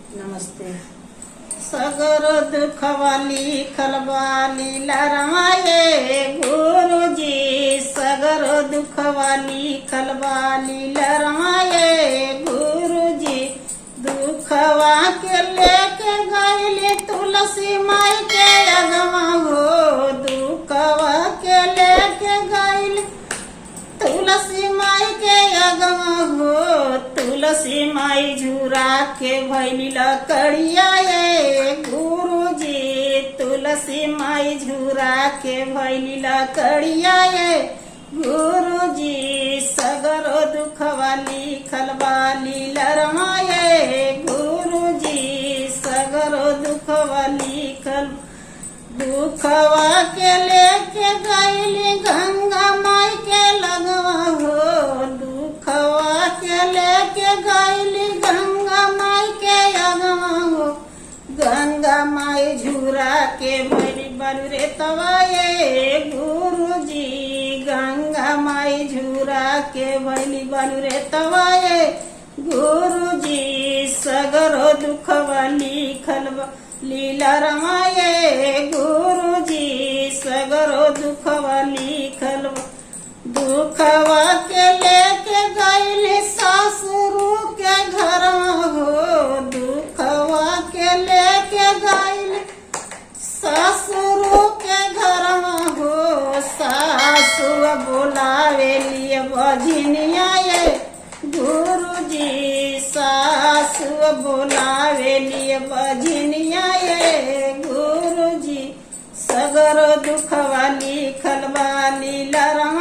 नमस्ते। सगर दुखवाली खलवाली लरमाए गुरुजी, सगर दुखवाली खलवाली लरमाए गुरुजी। दुखवा के लेके गईली तुलसी माई के अगवा हो, दुखवा के लेके गईली तुलसी माई के अगवा हो। तुलसी माई झूरा के भैली लकड़िया ये गुरुजी, तुलसी माई झूरा के भैली लकड़िया ये गुरुजी। सगरो दुखवाली खलवाली लरमाए गुरुजी, सगरो दुखवाली खल। दुखवा के लेके गईली गंगा माई के लगवा हो, दुखवा के लेके गईली गंगा माई के अगवा हो। गंगा माई झूरा के भैली बलुरे तवाए गुरुजी, गंगा माई झूरा के भैली बलुरे तवाए गुरुजी। सगरो दुखवाली खलवा लीला रमाए गुरुजी, सगरो दुखवाली खलवा। दुखवा के लेके गईली सासुरु के घर हो, दुखवा के लेके गईली सासुरु के घर हो। सासु बोलावे लिए बजनिया ये गुरुजी, सासु बोलावे लिए बजनिया ये गुरुजी। सगर दुखवाली खलवाली लरमा